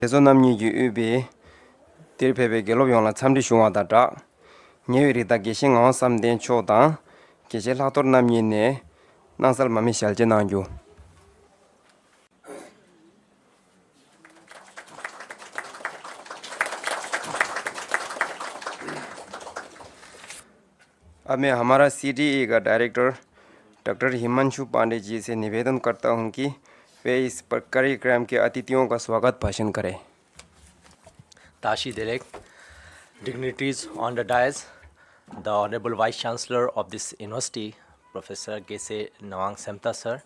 Namni Ube, Tirpe Gelovion, Samdi Shumadata, Neverita Gishing on some den Chodan, Geshe Lhakdor Namni Ne, Nasal Mamishal Genanju. अब मैं हमारा CDA का director doctor Himanshu Pandey ji से निवेदन करता हूं कि वे इस कार्यक्रम के अतिथियों का स्वागत भाषण करें. Tashi Direct, dignitaries on the dais, the Honorable Vice Chancellor of this university, Professor Geshe Lhakdor sir,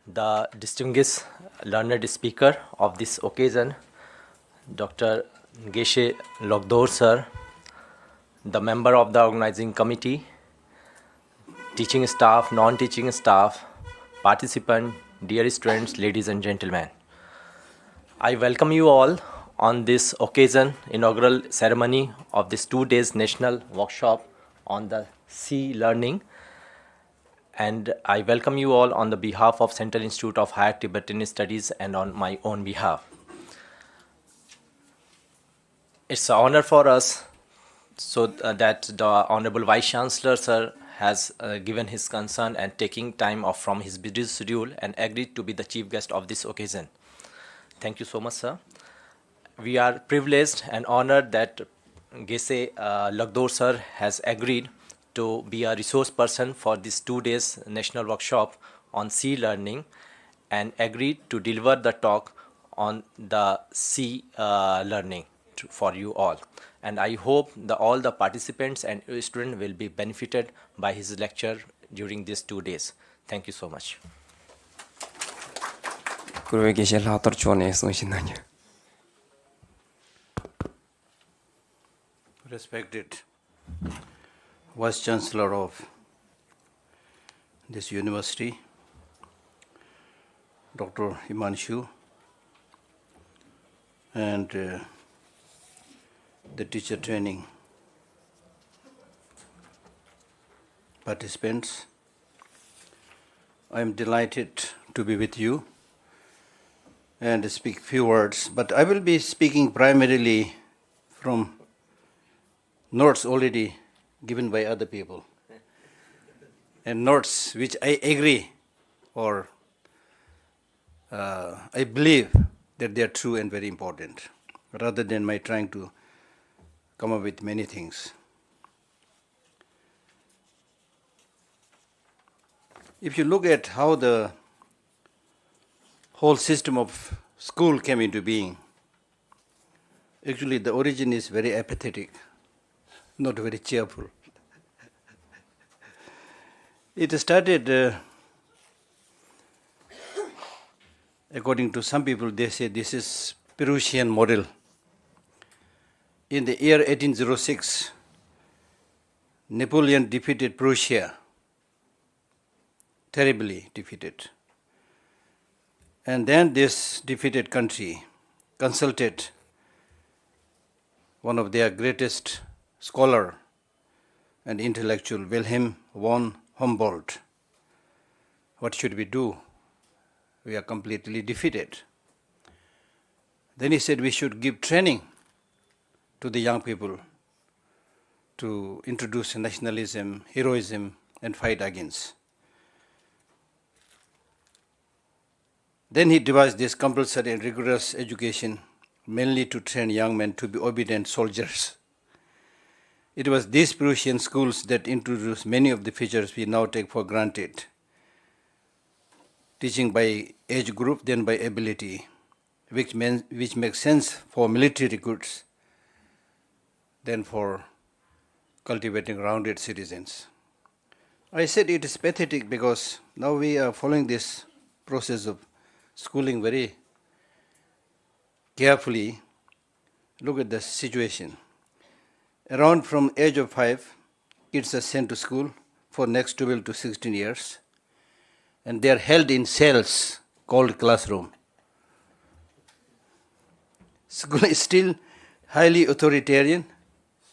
the distinguished learned speaker of this occasion, Dr. Geshe Lhakdor sir, the member of the organizing committee, teaching staff, non-teaching staff, participant, dear students, ladies and gentlemen. I welcome you all on this occasion, inaugural ceremony of this 2 days national workshop on the sea learning. And I welcome you all on the behalf of Central Institute of Higher Tibetan Studies and on my own behalf. It's an honor for us that the Honorable Vice Chancellor sir has given his concern and taking time off from his busy schedule and agreed to be the chief guest of this occasion. Thank you so much, sir. We are privileged and honored that Geshe Lhakdor sir has agreed to be a resource person for this 2 days national workshop on sea learning and agreed to deliver the talk on the sea learning for you all. And I hope all the participants and students will be benefited by his lecture during these 2 days. Thank you so much. Respected Vice Chancellor of this university, Dr. Himanshu, and the teacher training participants, I am delighted to be with you and speak few words, but I will be speaking primarily from notes already given by other people and notes which I agree or I believe that they are true and very important, rather than my trying to come up with many things. If you look at how the whole system of school came into being, actually the origin is very apathetic, not very cheerful. It started, according to some people, they say this is Perusian model. In the year 1806, Napoleon defeated Prussia, terribly defeated. And then this defeated country consulted one of their greatest scholar and intellectual, Wilhelm von Humboldt. What should we do? We are completely defeated. Then he said we should give training to the young people to introduce nationalism, heroism, and fight against. Then he devised this compulsory and rigorous education, mainly to train young men to be obedient soldiers. It was these Perusian schools that introduced many of the features we now take for granted. Teaching by age group, then by ability, which makes sense for military recruits, then for cultivating rounded citizens. I said it is pathetic because now we are following this process of schooling very carefully. Look at the situation. Around from age of 5, kids are sent to school for next 12 to 16 years, and they are held in cells called classroom. School is still highly authoritarian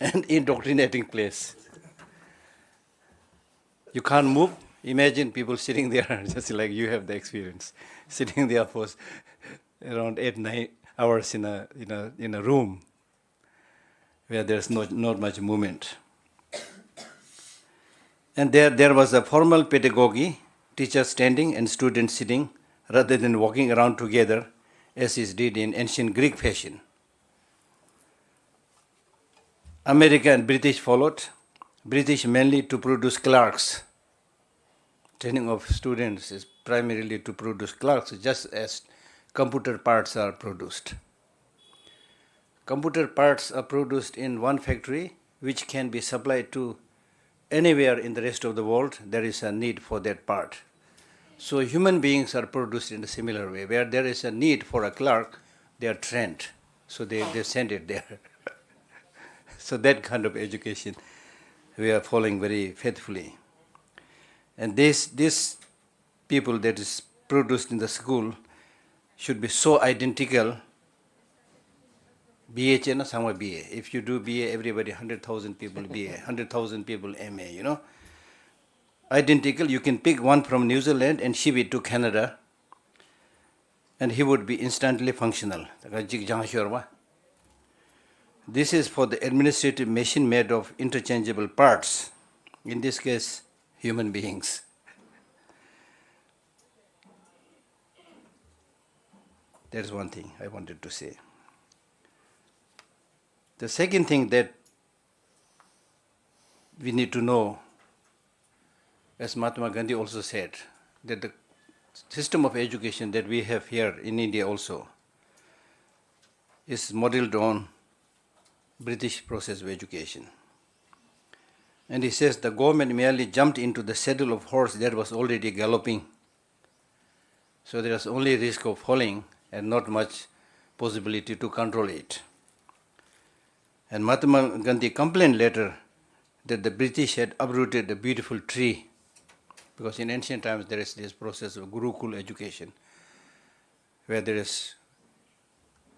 and indoctrinating place. You can't move. Imagine people sitting there, just like you have the experience, sitting there for around 8, 9 hours in a room where there's not much movement. And there was a formal pedagogy, teacher standing and student sitting, rather than walking around together as is did in ancient Greek fashion. America and British followed. British mainly to produce clerks. Training of students is primarily to produce clerks, just as computer parts are produced. Computer parts are produced in one factory, which can be supplied to anywhere in the rest of the world. There is a need for that part. So human beings are produced in a similar way. Where there is a need for a clerk, they are trained. So they send it there. So that kind of education we are following very faithfully. And this people that is produced in the school should be so identical. BA chena sama BA. If you do BA, everybody 100,000 people BA, 100,000 people MA, Identical, you can pick one from New Zealand and ship it to Canada, and he would be instantly functional. This is for the administrative machine made of interchangeable parts, in this case, human beings. That's one thing I wanted to say. The second thing that we need to know, as Mahatma Gandhi also said, that the system of education that we have here in India also is modeled on British process of education. And he says the government merely jumped into the saddle of horse that was already galloping. So there was only risk of falling and not much possibility to control it. And Mahatma Gandhi complained later that the British had uprooted a beautiful tree, because in ancient times there is this process of Gurukul education, where there is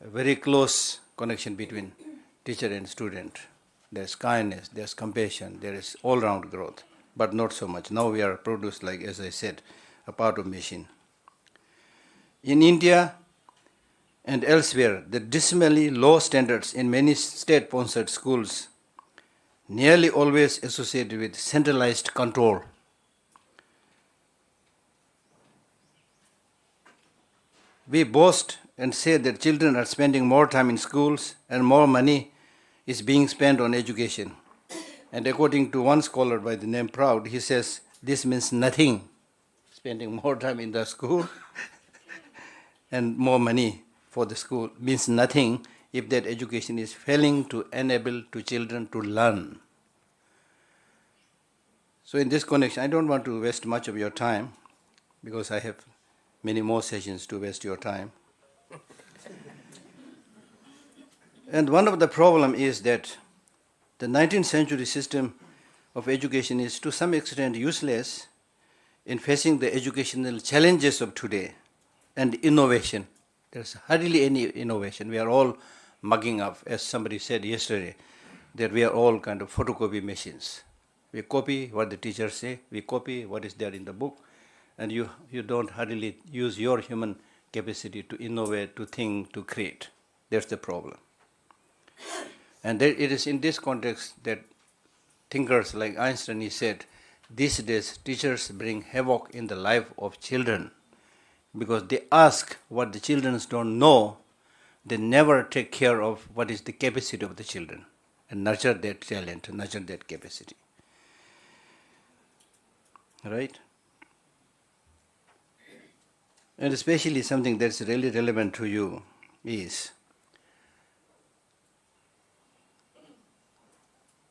a very close connection between teacher and student. There's kindness, there's compassion, there is all-round growth, but not so much. Now we are produced, like as I said, a part of machine. In India and elsewhere, the dismally low standards in many state-sponsored schools nearly always associated with centralized control. We boast and say that children are spending more time in schools and more money is being spent on education. And according to one scholar by the name Proud, he says this means nothing, spending more time in the school and more money for the school means nothing if that education is failing to enable to children to learn. So in this connection, I don't want to waste much of your time, because I have many more sessions to waste your time. And one of the problems is that the 19th century system of education is to some extent useless in facing the educational challenges of today and innovation. There's hardly any innovation. We are all mugging up, as somebody said yesterday, that we are all kind of photocopy machines. We copy what the teachers say, we copy what is there in the book, and you don't hardly use your human capacity to innovate, to think, to create. That's the problem. And it is in this context that thinkers like Einstein, he said, these days teachers bring havoc in the life of children, because they ask what the children don't know. They never take care of what is the capacity of the children and nurture that talent, nurture that capacity. Right? And especially something that's really relevant to you is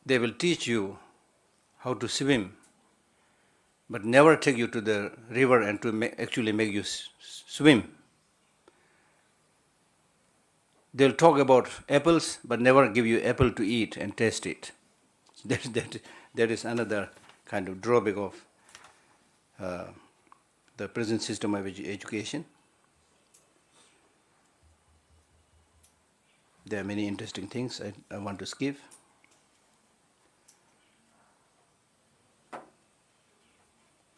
they will teach you how to swim, but never take you to the river and to actually make you swim. They'll talk about apples, but never give you apple to eat and taste it. That is another kind of drawback of the present system of education. There are many interesting things I want to skip.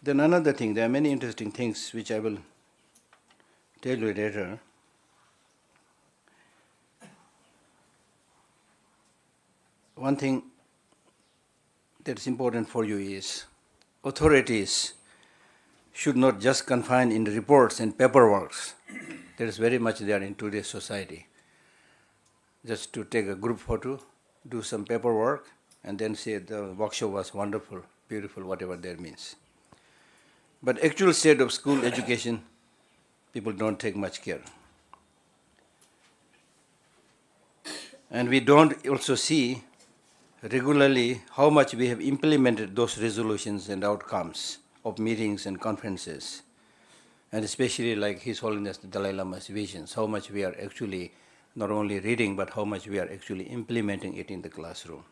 Then another thing, there are many interesting things which I will tell you later. one thing that's important for you is authorities should not just confine in reports and paperwork. There is very much there in today's society. Just to take a group photo, do some paperwork, and then say the workshop was wonderful, beautiful, whatever that means. But actual state of school education, people don't take much care. And we don't also see regularly how much we have implemented those resolutions and outcomes of meetings and conferences, and especially like His Holiness the Dalai Lama's visions, how much we are actually not only reading, but how much we are actually implementing it in the classroom.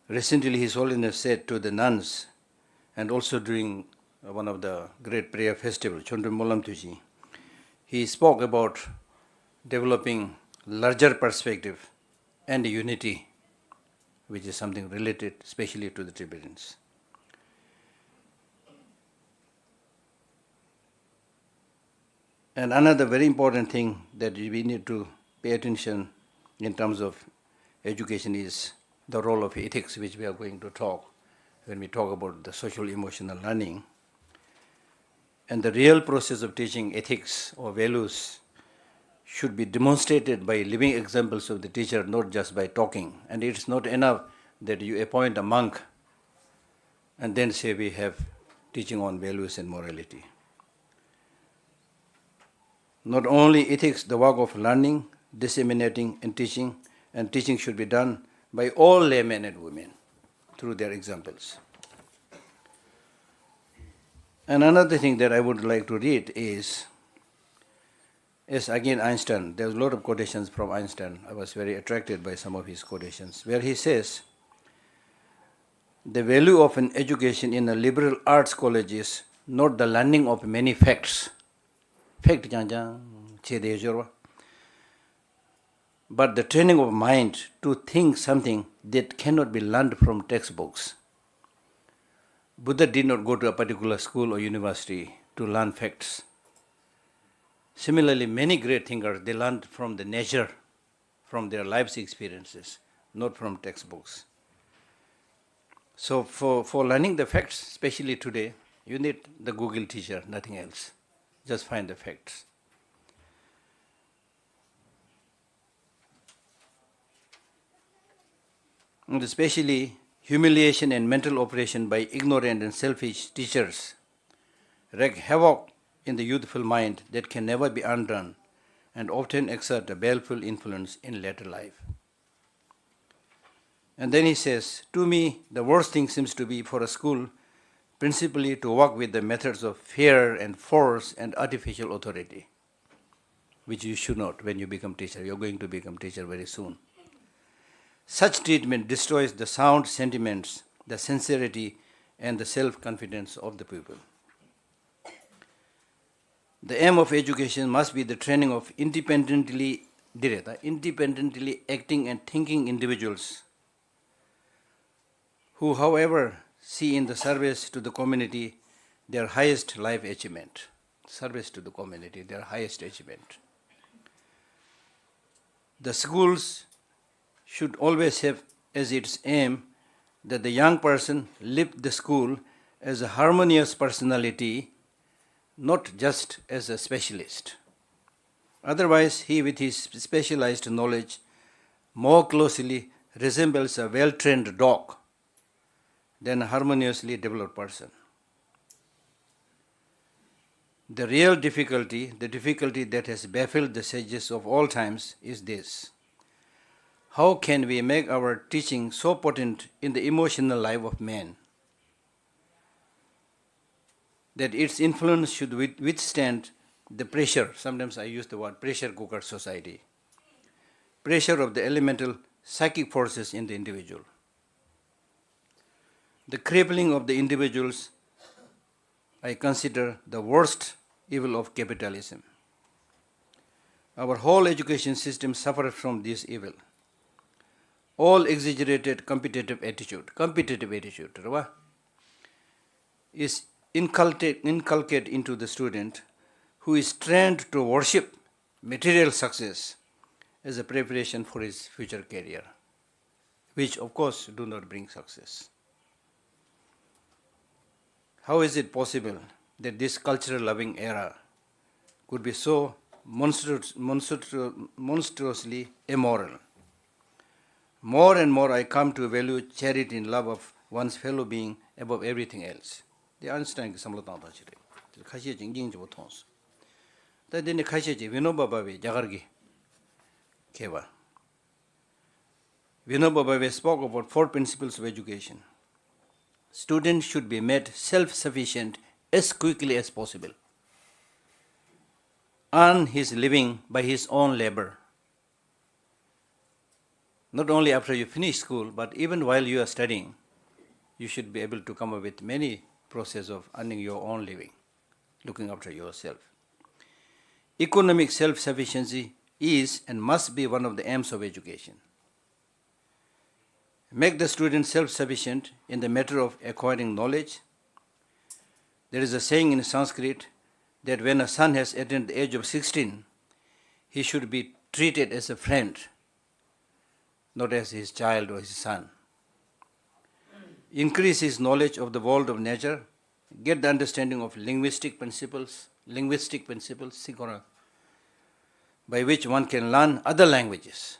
Recently, His Holiness said to the nuns, and also during one of the great prayer festivals, Chondro Molam Tuji, he spoke about developing larger perspective and unity, which is something related especially to the Tibetans. And another very important thing that we need to pay attention in terms of education is the role of ethics, which we are going to talk when we talk about the social emotional learning. And the real process of teaching ethics or values should be demonstrated by living examples of the teacher, not just by talking. And it's not enough that you appoint a monk and then say we have teaching on values and morality. Not only ethics, the work of learning, disseminating and teaching should be done by all laymen and women through their examples. And another thing that I would like to read is again Einstein. There's a lot of quotations from Einstein. I was very attracted by some of his quotations, where he says, the value of an education in a liberal arts college is not the learning of many facts, but the training of mind to think something that cannot be learned from textbooks. Buddha did not go to a particular school or university to learn facts. Similarly, many great thinkers, they learned from the nature, from their life's experiences, not from textbooks. So for learning the facts, especially today, you need the Google teacher, nothing else. Just find the facts. And especially humiliation and mental oppression by ignorant and selfish teachers wreak havoc in the youthful mind that can never be undone and often exert a baleful influence in later life. And then he says, to me, the worst thing seems to be for a school principally to work with the methods of fear and force and artificial authority, which you should not when you become teacher. You're going to become teacher very soon. Such treatment destroys the sound sentiments, the sincerity, and the self-confidence of the people. The aim of education must be the training of independently acting and thinking individuals who, however, see in the service to the community their highest life achievement. Service to the community, their highest achievement. The schools should always have as its aim that the young person live the school as a harmonious personality, not just as a specialist. Otherwise, he with his specialized knowledge more closely resembles a well-trained dog than a harmoniously developed person. The real difficulty, the difficulty that has baffled the sages of all times is this. How can we make our teaching so potent in the emotional life of man that its influence should withstand the pressure, sometimes I use the word pressure cooker society, pressure of the elemental psychic forces in the individual. The crippling of the individuals I consider the worst evil of capitalism. Our whole education system suffers from this evil. All exaggerated competitive attitude is inculcated into the student who is trained to worship material success as a preparation for his future career. which of course do not bring success. How is it possible that this cultural-loving era could be so monstrously immoral? More and more I come to value charity and love of one's fellow being above everything else. The understanding is somewhat not actually. The Kashi Jinging Jotons. That then the Kashi Vinoba Babi Jagargi Keva. Vinoba Babi spoke about 4 principles of education. Students should be made self-sufficient as quickly as possible. Earn his living by his own labor. Not only after you finish school, but even while you are studying, you should be able to come up with many processes of earning your own living, looking after yourself. Economic self-sufficiency is and must be one of the aims of education. Make the student self-sufficient in the matter of acquiring knowledge. There is a saying in Sanskrit that when a son has attained the age of 16, he should be treated as a friend, not as his child or his son. Increase his knowledge of the world of nature, get the understanding of linguistic principles, by which one can learn other languages.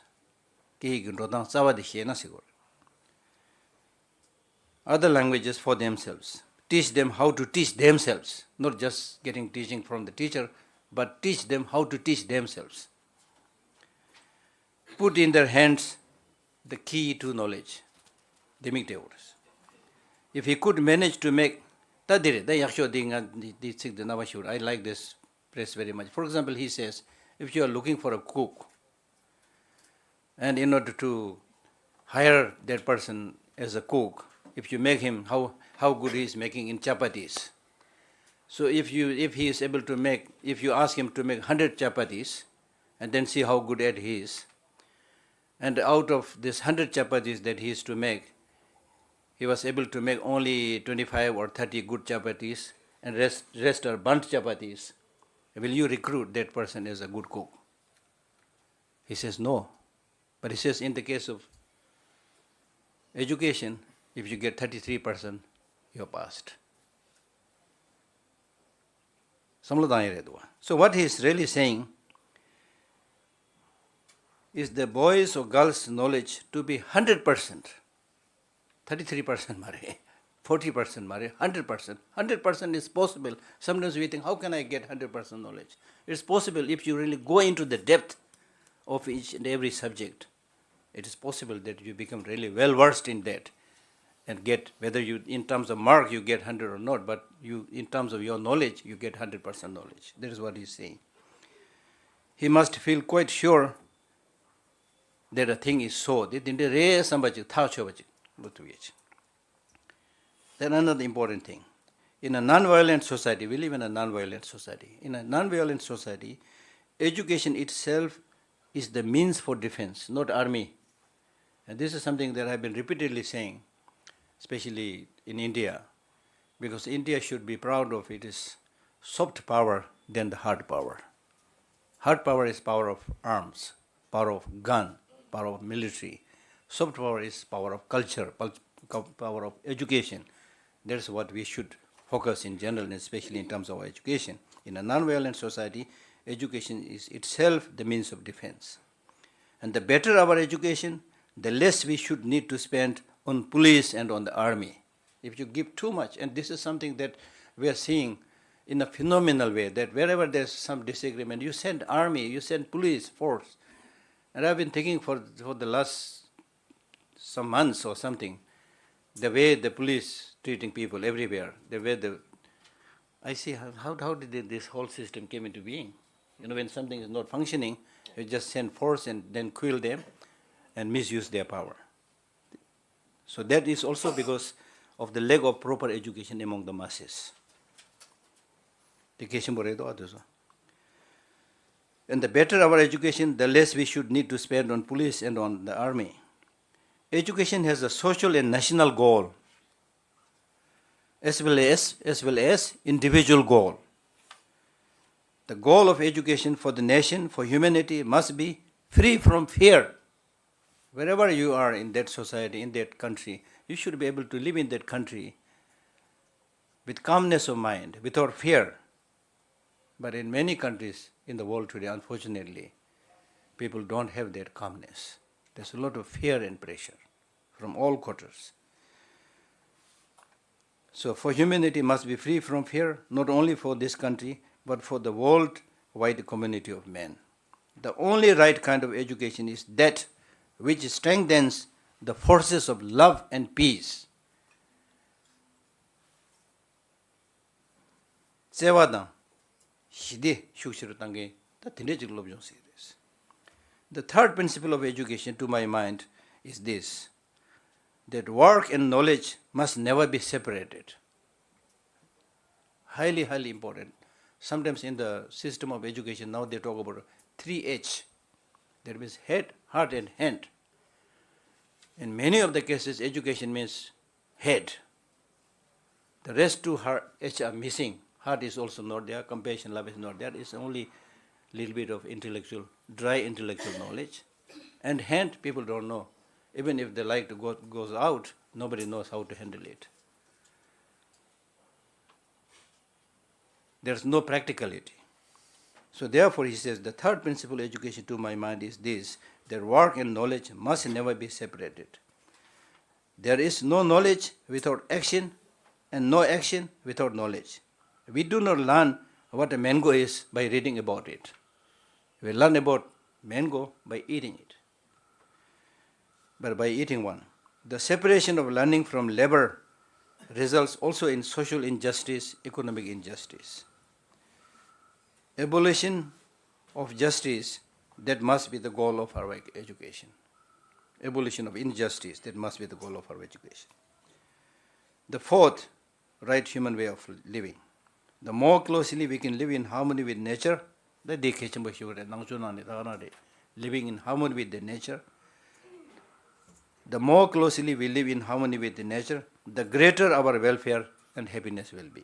Other languages for themselves. Teach them how to teach themselves, not just getting teaching from the teacher, but teach them how to teach themselves. Put in their hands the key to knowledge. If he could manage to make, I like this phrase very much. For example, he says, if you are looking for a cook, and in order to hire that person as a cook, if you make him how good he is making in chapatis. So if he is able to make, if you ask him to make 100 chapatis, and then see how good at he is, and out of this 100 chapatis that he is to make, he was able to make only 25 or 30 good chapatis, and rest are burnt chapatis. Will you recruit that person as a good cook? He says no. But he says in the case of education, if you get 33%, you're passed. So what he is really saying is the boys or girls' knowledge to be 100%, 33% mare, 40% mare, 100%. 100% is possible. Sometimes we think, how can I get 100% knowledge? It's possible if you really go into the depth of each and every subject. It is possible that you become really well versed in that and get, whether you, in terms of mark, you get 100 or not, but you, in terms of your knowledge, you get 100% knowledge. That is what he is saying. He must feel quite sure that a thing is so. Then another important thing. In a non-violent society, we live in a non-violent society. In a non-violent society, education itself is the means for defense, not army. And this is something that I have been repeatedly saying, especially in India, because India should be proud of its soft power than the hard power. Hard power is power of arms, power of gun, power of military. Soft power is power of culture, power of education. That's what we should focus in general, and especially in terms of our education. In a non-violent society, education is itself the means of defense. And the better our education, the less we should need to spend on police and on the army. If you give too much, and this is something that we are seeing in a phenomenal way, that wherever there's some disagreement, you send army, you send police force. And I've been thinking for the last some months or something, the way the police treating people everywhere, the way I see how did this whole system came into being. When something is not functioning, you just send force and then kill them and misuse their power. So that is also because of the lack of proper education among the masses. And the better our education, the less we should need to spend on police and on the army. Education has a social and national goal, as well as individual goal. The goal of education for the nation, for humanity, must be free from fear. Wherever you are in that society, in that country, you should be able to live in that country with calmness of mind, without fear. But in many countries in the world today, unfortunately, people don't have that calmness. There's a lot of fear and pressure from all quarters. So for humanity must be free from fear, not only for this country, but for the worldwide community of men. The only right kind of education is that which strengthens the forces of love and peace. The third principle of education, to my mind, is this: that work and knowledge must never be separated. Highly, highly important. Sometimes in the system of education now they talk about 3H. That means head, heart and hand. In many of the cases, education means head. The rest two H are missing. Heart is also not there, compassion, love is not there. It's only a little bit of intellectual, dry intellectual knowledge. And hand, people don't know. Even if they like to goes out, nobody knows how to handle it. There's no practicality. So therefore, he says, the third principle of education, to my mind, is this: that work and knowledge must never be separated. There is no knowledge without action, and no action without knowledge. We do not learn what a mango is by reading about it. We learn about mango by eating it, but by eating one. The separation of learning from labor results also in social injustice, economic injustice. Abolition of justice, that must be the goal of our education. Abolition of injustice, that must be the goal of our education. The fourth, right human way of living. The more closely we can live in harmony with nature, living in harmony with the nature, the more closely we live in harmony with the nature, the greater our welfare and happiness will be.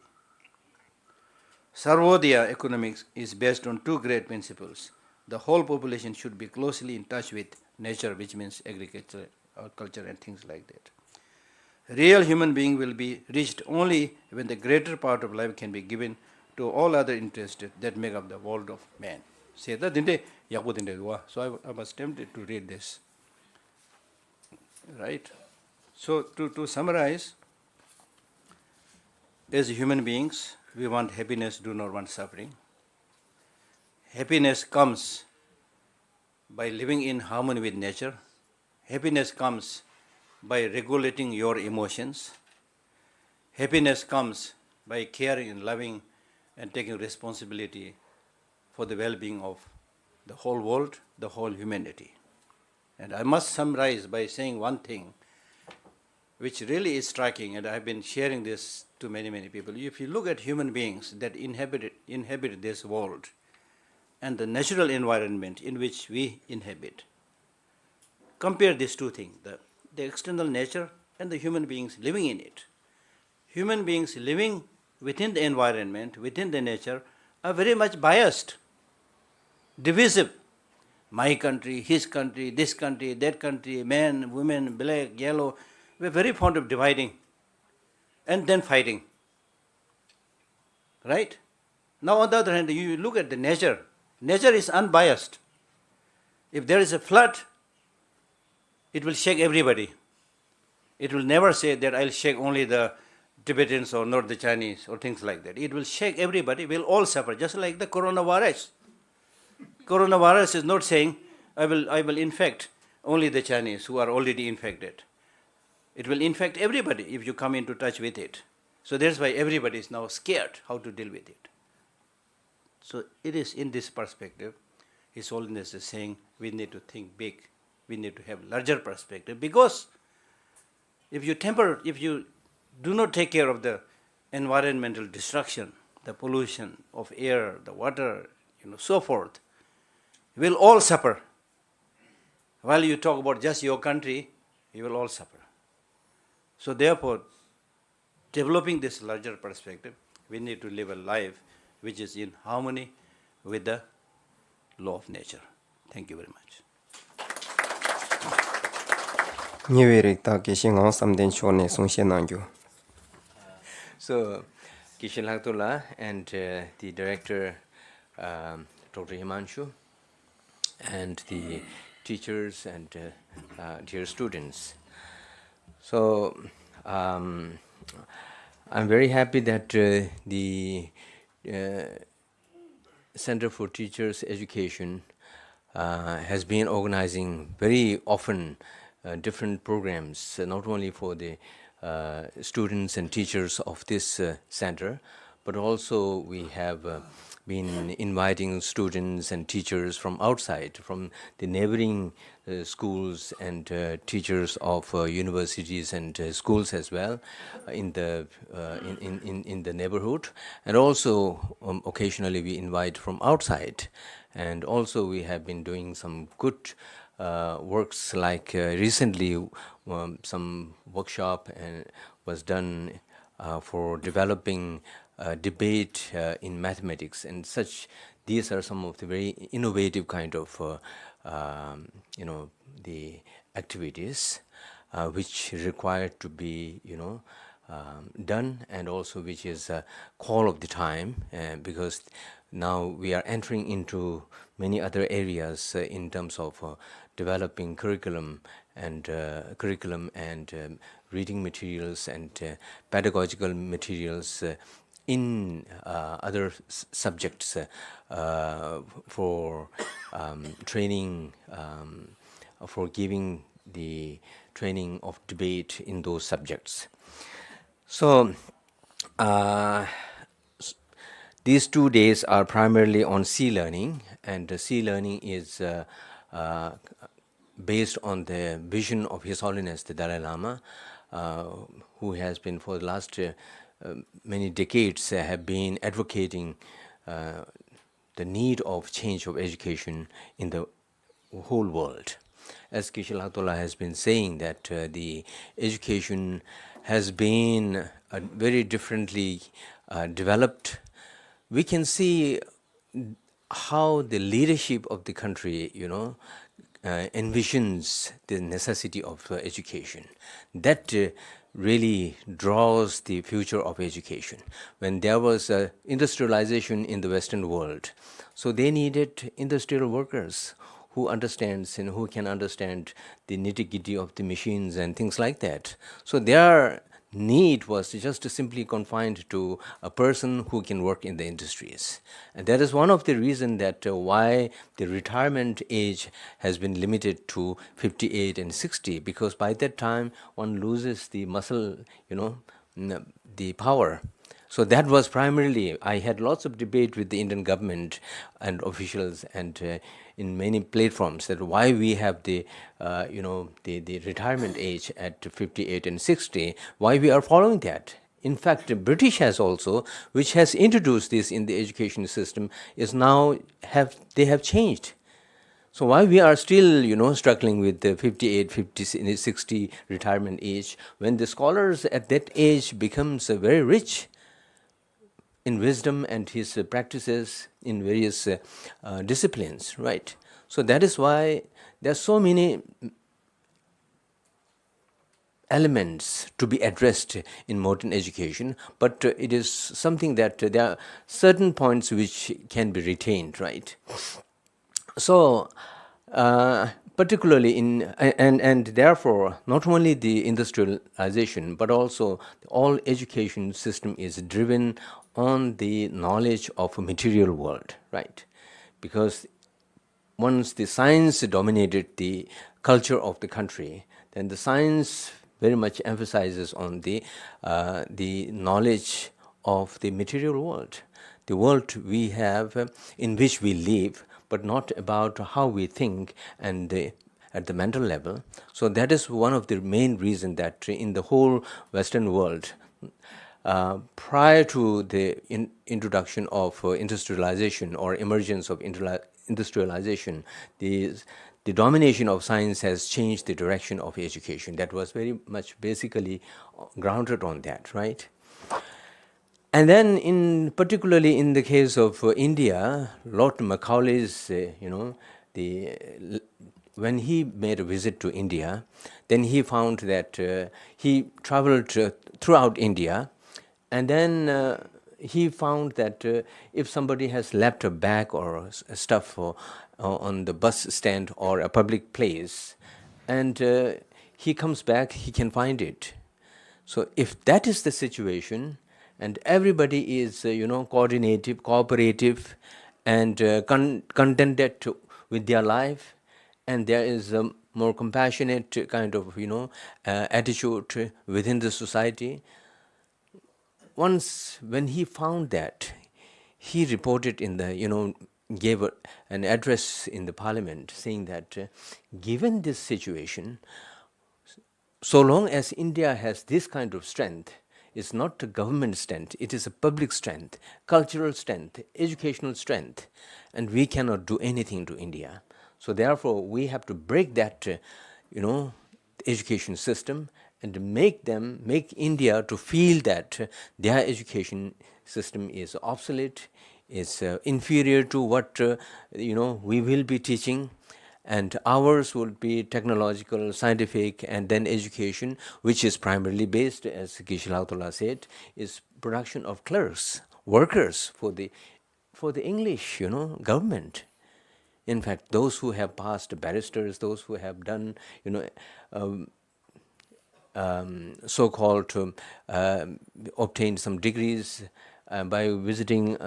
Sarvodaya economics is based on two great principles. The whole population should be closely in touch with nature, which means agriculture, culture and things like that. Real human being will be reached only when the greater part of life can be given to all other interests that make up the world of man. So I was tempted to read this. Right? So to summarize, as human beings, we want happiness, do not want suffering. Happiness comes by living in harmony with nature. Happiness comes by regulating your emotions. Happiness comes by caring and loving and taking responsibility for the well-being of the whole world, the whole humanity. And I must summarize by saying one thing, which really is striking, and I've been sharing this to many, many people. If you look at human beings that inhabit this world and the natural environment in which we inhabit, compare these two things, the external nature and the human beings living in it. Human beings living within the environment, within the nature, are very much biased, divisive. My country, his country, this country, that country, men, women, black, yellow. We're very fond of dividing and then fighting. Right? Now on the other hand, you look at the nature. Nature is unbiased. If there is a flood, it will shake everybody. It will never say that I'll shake only the Tibetans or not the Chinese or things like that. It will shake everybody. We'll all suffer, just like the coronavirus. Coronavirus is not saying I will infect only the Chinese who are already infected. It will infect everybody if you come into touch with it. So that's why everybody is now scared how to deal with it. So it is in this perspective, His Holiness is saying we need to think big. We need to have larger perspective, because if you do not take care of the environmental destruction, the pollution of air, the water, so forth, we'll all suffer. While you talk about just your country, you will all suffer. So therefore, developing this larger perspective, we need to live a life which is in harmony with the law of nature. Thank you very much. Nyewerik ta Geshe Ngong Samden Chone Sungshe Nangyo. So, Geshe Lhakdor and the director, Dr. Himanshu, and the teachers and dear students. So, I'm very happy that the Center for Teachers Education has been organizing very often different programs, not only for the students and teachers of this center, but also we have been inviting students and teachers from outside, from the neighboring schools and teachers of universities and schools as well in the neighborhood, and also occasionally we invite from outside. And also we have been doing some good works, like recently some workshop was done for developing debate in mathematics and such. These are some of the very innovative kind of the activities which require to be done, and also which is a call of the time, because now we are entering into many other areas in terms of developing curriculum and reading materials and pedagogical materials in other subjects for training, for giving the training of debate in those subjects. So these 2 days are primarily on sea learning, and sea learning is based on the vision of His Holiness the Dalai Lama, who has been for the last many decades have been advocating the need of change of education in the whole world. As Geshe Lhakdor has been saying, that the education has been very differently developed. We can see how the leadership of the country, envisions the necessity of education. That really draws the future of education. When there was industrialization in the Western world, so they needed industrial workers who understands and who can understand the nitty-gritty of the machines and things like that. So their need was just simply confined to a person who can work in the industries. And that is one of the reasons that why the retirement age has been limited to 58 and 60, because by that time one loses the muscle, the power. So that was primarily, I had lots of debate with the Indian government and officials and in many platforms, that why we have the retirement age at 58 and 60, why we are following that. In fact, the British has also, which has introduced this in the education system, is now they have changed. So why we are still, struggling with the 58, 50, 60 retirement age, when the scholars at that age becomes very rich in wisdom and his practices in various disciplines, right? So that is why there are so many elements to be addressed in modern education, but it is something that there are certain points which can be retained, right? So particularly and therefore not only the industrialization, but also all education system is driven on the knowledge of a material world, right? Because once the science dominated the culture of the country, then the science very much emphasizes on the knowledge of the material world, the world we have in which we live, but not about how we think and at the mental level. So that is one of the main reasons that in the whole Western world, prior to the introduction of industrialization or emergence of industrialization, the domination of science has changed the direction of education. That was very much basically grounded on that, right? And then, particularly in the case of India, Lord Macaulay's, when he made a visit to India, then he found that he traveled throughout India, and then he found that if somebody has left a bag or stuff on the bus stand or a public place, and he comes back, he can find it. So if that is the situation, and everybody is, coordinative, cooperative, and contented with their life, and there is a more compassionate kind of, attitude within the society. Once, when he found that, he reported in the, gave an address in the parliament saying that given this situation, so long as India has this kind of strength, it's not a government strength, it is a public strength, cultural strength, educational strength, and we cannot do anything to India. So therefore, we have to break that, education system and make India to feel that their education system is obsolete, is inferior to what we will be teaching, and ours would be technological, scientific, and then education, which is primarily based, as Geshe Lhakdor said, is production of clerks, workers for the English, government. In fact, those who have passed barristers, those who have done, so-called obtained some degrees by visiting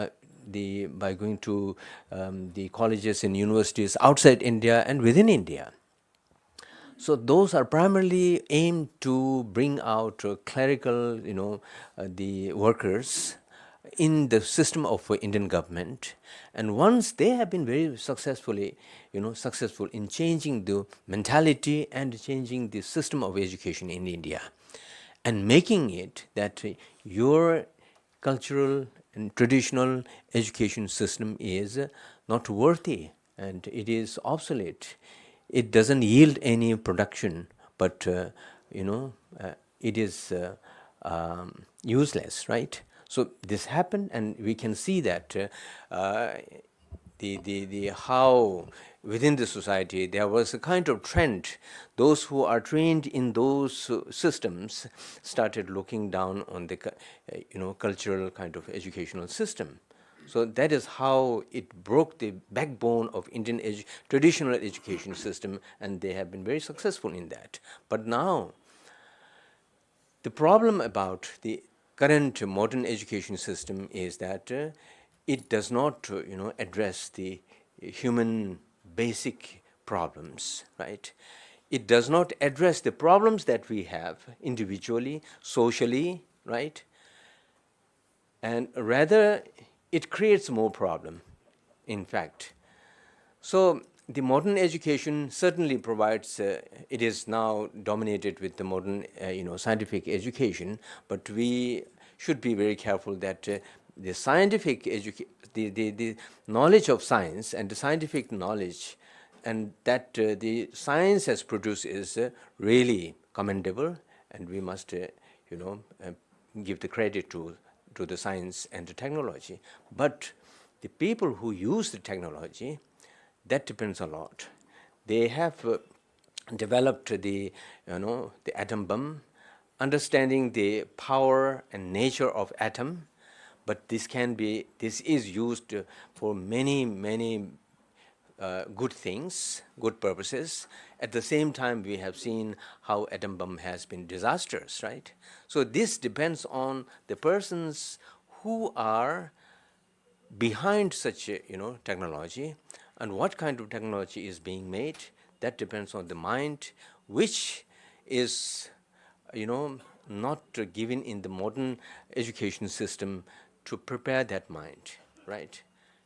by going to the colleges and universities outside India and within India. So those are primarily aimed to bring out clerical, the workers in the system of Indian government. And once they have been very successful in changing the mentality and changing the system of education in India, and making it that your cultural and traditional education system is not worthy and it is obsolete. It doesn't yield any production, but it is useless, right? So this happened, and we can see that the how within the society there was a kind of trend. Those who are trained in those systems started looking down on the cultural kind of educational system. So that is how it broke the backbone of Indian traditional education system, and they have been very successful in that. But now, the problem about the current modern education system is that it does not, address the human basic problems, right? It does not address the problems that we have individually, socially, right? And rather, it creates more problem, in fact. So the modern education certainly provides, it is now dominated with the modern, scientific education, but we should be very careful that the scientific the knowledge of science and the scientific knowledge and that the science has produced is really commendable, and we must, give the credit to the science and the technology. But the people who use the technology, that depends a lot. They have developed the atom bomb, understanding the power and nature of atom, but this is used for many good things, good purposes. At the same time, we have seen how atom bomb has been disastrous, right? So this depends on the persons who are behind such technology, and what kind of technology is being made. That depends on the mind, which is not given in the modern education system to prepare that mind, right?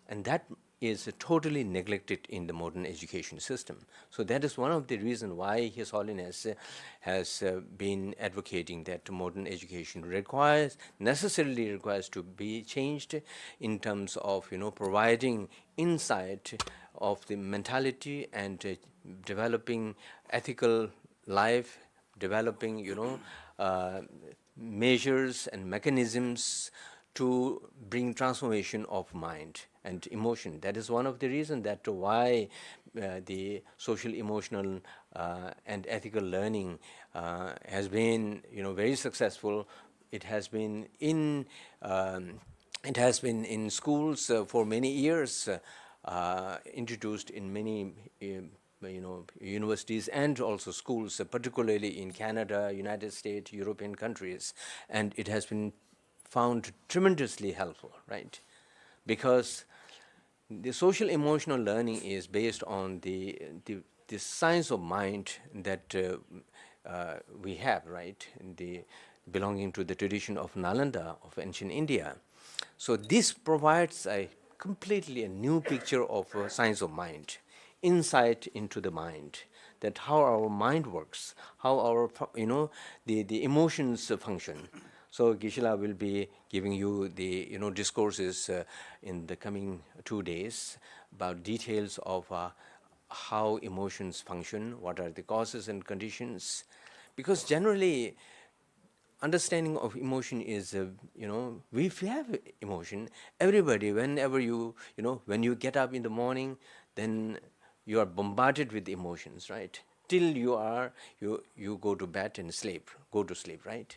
And that is totally neglected in the modern education system. So that is one of the reasons why His Holiness has been advocating that modern education necessarily requires to be changed in terms of providing insight of the mentality and developing ethical life, developing measures and mechanisms to bring transformation of mind and emotion. That is one of the reasons that why the social, emotional, and ethical learning has been, very successful. It has been in schools for many years, introduced in many universities and also schools, particularly in Canada, United States, European countries, and it has been found tremendously helpful, right? Because the social emotional learning is based on the science of mind that we have, right? Belonging to the tradition of Nalanda of ancient India. So this provides a completely a new picture of science of mind, insight into the mind, that how our mind works, how our the emotions function. So Geshe will be giving you the discourses in the coming 2 days about details of how emotions function, what are the causes and conditions, because generally understanding of emotion is we have emotion. Everybody, whenever when you get up in the morning, then you are bombarded with emotions, right? Till you go to bed and go to sleep, right?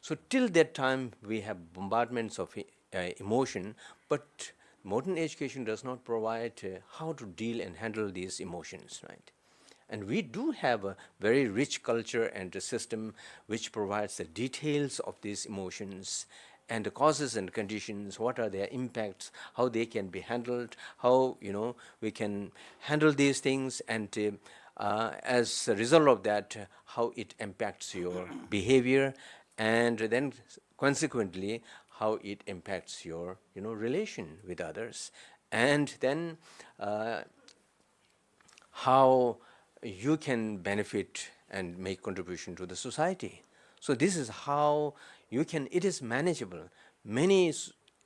So till that time we have bombardments of emotion, but modern education does not provide how to deal and handle these emotions, right? And we do have a very rich culture and a system which provides the details of these emotions and the causes and conditions, what are their impacts, how they can be handled, how we can handle these things, and as a result of that, how it impacts your behavior, and then consequently how it impacts your relation with others, and then how you can benefit and make contribution to the society. So this is how it is manageable. Many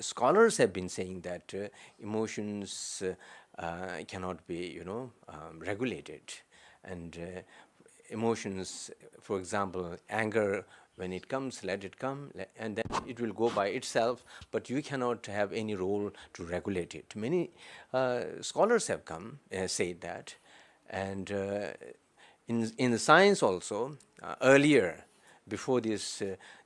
scholars have been saying that emotions cannot be regulated, and emotions, for example, anger, when it comes, let it come, and then it will go by itself, but you cannot have any role to regulate it. Many scholars have said that, and in the science also, earlier, before this,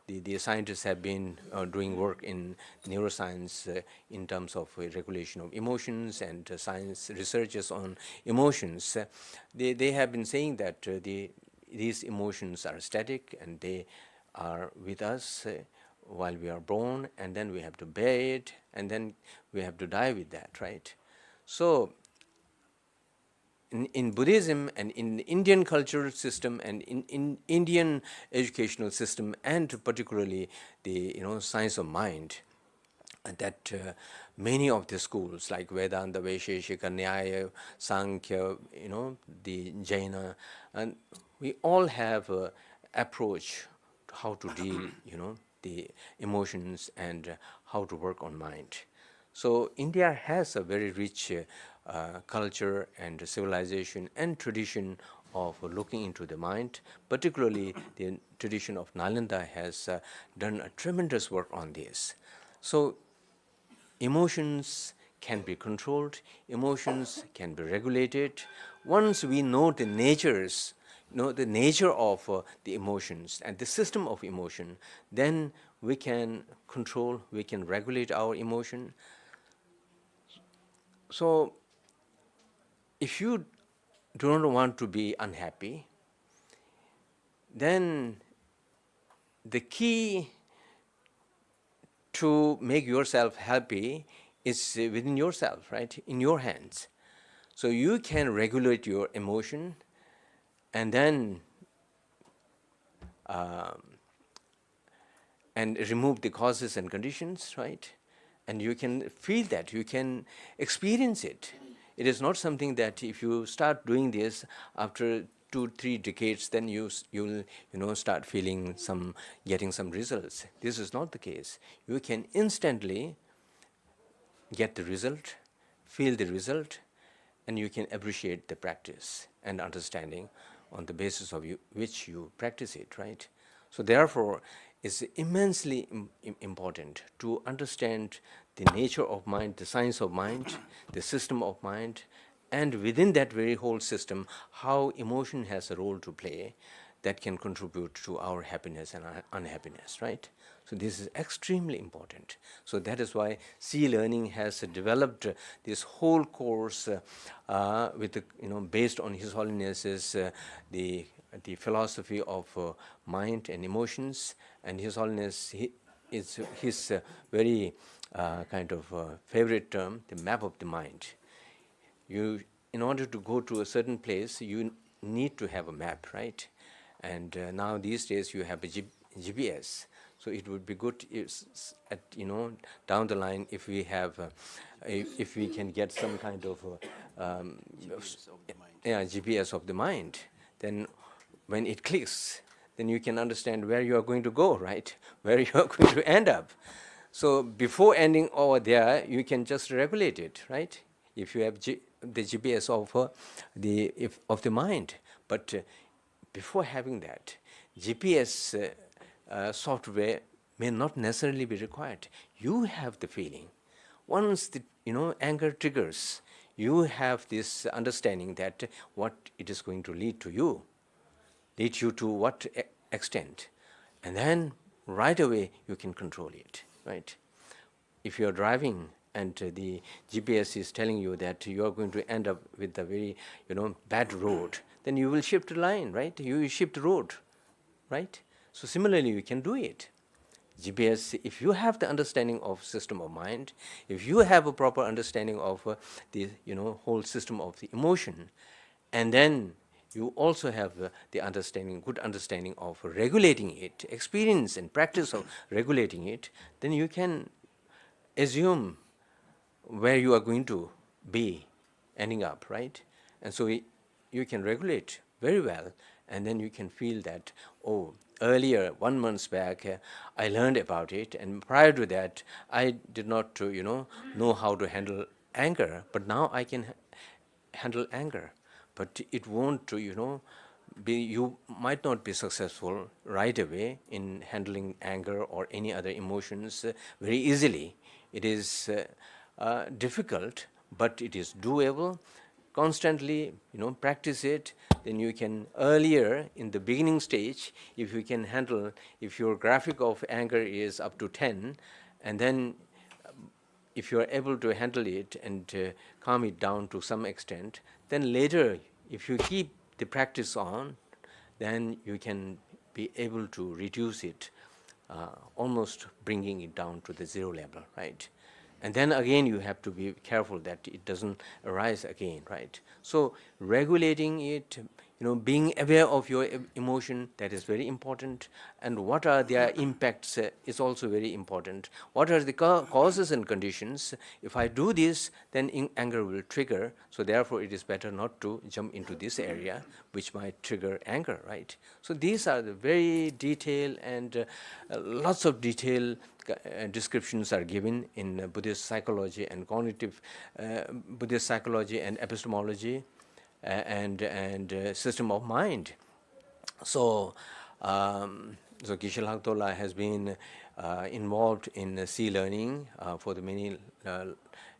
the scientists have been doing work in neuroscience in terms of regulation of emotions, and science researches on emotions. They have been saying that these emotions are static, and they are with us while we are born, and then we have to bear it, and then we have to die with that, right? So in Buddhism and in the Indian cultural system and in Indian educational system, and particularly the science of mind, that many of the schools like Vedanta, Vaisheshika, Nyaya, Sankhya, the Jaina, and we all have a approach to how to deal, the emotions, and how to work on mind. So India has a very rich culture and civilization and tradition of looking into the mind. Particularly, the tradition of Nalanda has done a tremendous work on this. So emotions can be controlled, emotions can be regulated. Once we know the the nature of the emotions and the system of emotion, then we can control, we can regulate our emotion. So if you do not want to be unhappy, then the key to make yourself happy is within yourself, right? In your hands. So you can regulate your emotion, and then and remove the causes and conditions, right? And you can feel that, you can experience it. It is not something that if you start doing this after 2-3 decades, then you'll start feeling getting some results. This is not the case. You can instantly get the result, feel the result, and you can appreciate the practice and understanding on the basis of which you practice it, right? So therefore, it's immensely important to understand the nature of mind, the science of mind, the system of mind, and within that very whole system, how emotion has a role to play that can contribute to our happiness and our unhappiness, right? So this is extremely important. So that is why C Learning has developed this whole course with based on His Holiness's the philosophy of mind and emotions, and His Holiness is his very kind of favorite term, the map of the mind. You, in order to go to a certain place, you need to have a map, right? And now these days you have a GPS. So it would be good if, down the line, if we have, if we can get some kind of GPS of the mind, then when it clicks, then you can understand where you are going to go, right? Where you are going to end up. So before ending over there, you can just regulate it, right? If you have the GPS of of the mind. But before having that, GPS software may not necessarily be required. You have the feeling. Once the anger triggers, you have this understanding that what it is going to lead you to what extent, and then right away you can control it, right? If you are driving and the GPS is telling you that you are going to end up with a very bad road, then you will shift line, right? You shift road, right? So similarly you can do it. GPS, if you have the understanding of system of mind, if you have a proper understanding of the whole system of the emotion, and then you also have the good understanding of regulating it, experience and practice of regulating it, then you can assume where you are going to be ending up, right? And so you can regulate very well, and then you can feel that, oh, earlier, 1 month back, I learned about it, and prior to that, I did not, know how to handle anger, but now I can handle anger. But it won't, you might not be successful right away in handling anger or any other emotions very easily. It is difficult, but it is doable. Constantly, practice it, then you can earlier in the beginning stage, if you can handle, if your graphic of anger is up to 10, and then if you are able to handle it and calm it down to some extent, then later, if you keep the practice on, then you can be able to reduce it, almost bringing it down to the 0 level, right? And then again, you have to be careful that it doesn't arise again, right? So regulating it, being aware of your emotion, that is very important. And what are their impacts is also very important. What are the causes and conditions? If I do this, then anger will trigger. So therefore, it is better not to jump into this area, which might trigger anger, right? So these are the very detailed and lots of detail descriptions are given in Buddhist psychology and cognitive Buddhist psychology and epistemology and system of mind. So, so Geshe Lhakdor has been involved in C learning for the many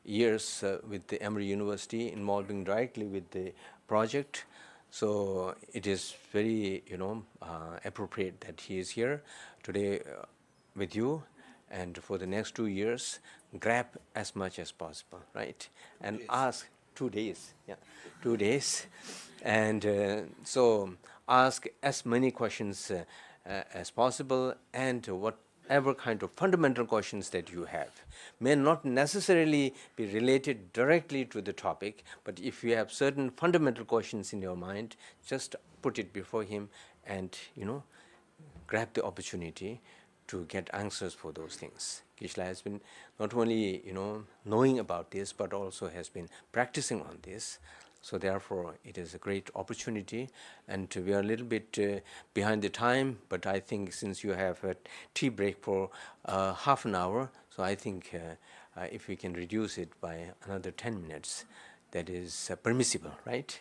years with the Emory University, involving directly with the project. So it is very, appropriate that he is here today with you, and for the next 2 years, grab as much as possible, right? And ask 2 days, 2 days, and so ask as many questions as possible, and whatever kind of fundamental questions that you have may not necessarily be related directly to the topic, but if you have certain fundamental questions in your mind, just put it before him and, grab the opportunity to get answers for those things. Geshe has been not only, knowing about this, but also has been practicing on this. So therefore, it is a great opportunity, and we are a little bit behind the time, but I think since you have a tea break for half an hour, so I think if we can reduce it by another 10 minutes, that is permissible, right?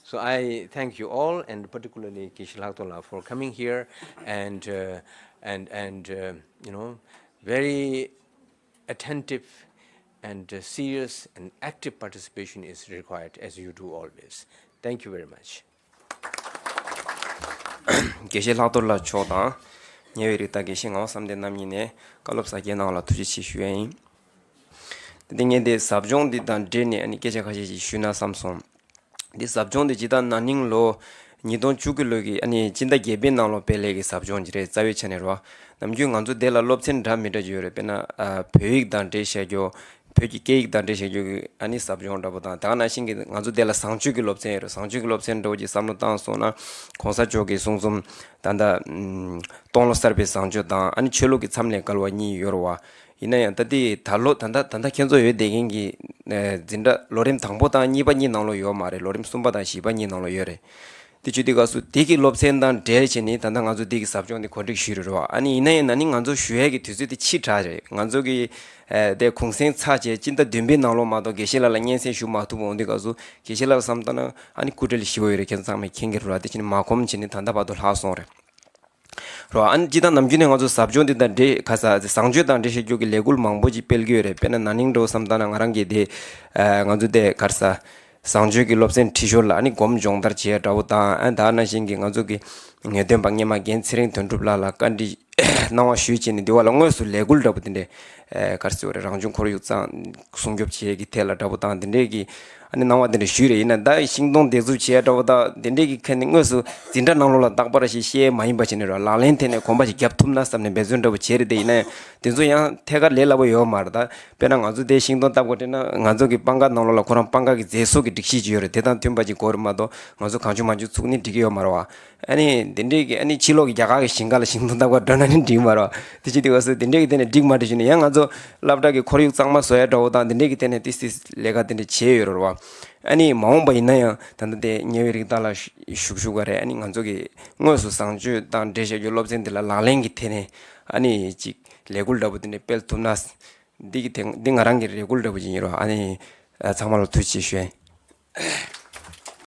So I thank you all, and particularly Geshe Lhakdor for coming here and very attentive and serious and active participation is required, as you do always. Thank you very much. Geshe Lhakdor la choda nyewiri ta geshe ngao samde namine kalop sa ge na la tuji chi shuyen dinge de sabjong di dan de ne ani geje khaji ji shuna samson di sabjong de jidan naning lo nidon chugilogi ani jinda gebe na lo pele ge sabjong jire zawe chane ro namju nganzu de la lopchen dha mi de jure pena pheik dan de shegyo pheiki keik dan de shegyo ani sabjong da boda ta na sing ge nganzu de la sangchu ge lopchen ro sangchu ge lopchen do ji samno ta so na khonsa choge sungsum tanda tonglo sarbe sangjo da ani chelo ge chamle kalwa ni yorwa 이나야 다디 달로 단다 kenzo 요 대경기 진다 로림 당보다 니바니 나로 요 말에 로림 숨바다 시바니 나로 요래 디주디 가수 디기 롭센단 데르치니 단당 아주 디기 삽종디 코릭 쉬르로 아니 이나야 나니 간조 슈해기 뒤즈디 치타제 간조기 데 공생 차제 진다 듬비 나로 마도 게실라 녜세 슈마투 본디 가수 게실라 삼다나 아니 쿠델 시오이레 켄상메 킹게로 아디치니 마콤 치니 단다 바도 하소레 ro an jida namjune ngajo sabjon de de khasa sangjo dan de shegyo gi legul mangboji pelgyo re pena naning do samdana ngarangi de ngajo de karsa sangjo gi lobsen tishol ani gom jongdar che dawta an da na singi ngajo gi ngedem bangye ma gen sering tontrubla la kandi nawa shuchi ni diwala ngosu legul dabudinde karsi ore rangjung khoro yutsa sunggyop che gi tela dabota dinde gi ani nawa dinde shure ina da singdong dezu che dabota dinde gi khen ngosu jinda nanglola dakbara shi she mai bachine ro lalen tene komba ji gyap thumna samne bezun dabu chere de ina denzo yang thega lelabo yo marda pena ngazu de singdong dabgote na ngazu gi panga nanglola koram panga gi jeso gi dikshi jiore dedan tumbaji gorma do ngazu kanju manju tsugni digiyo marwa ani dinde gi ani chilo gi jaga gi singala singdong dabgo donani dimaro tichidi was dinde gi tene dig madijine yang ngazu labda gi khori changma soya dawda dinde gi tene this is lega dinde cheyorwa 아니 마음바 있나요? 단데 녀외리 달라 슈슈가래 아니 간족이 ngosu 상주 단 대셔 졸업생들 라랭기 테네 아니 지 레굴다부드네 벨투나스 디기 딩아랑기 레굴다부지니로 아니 정말로 투치슈에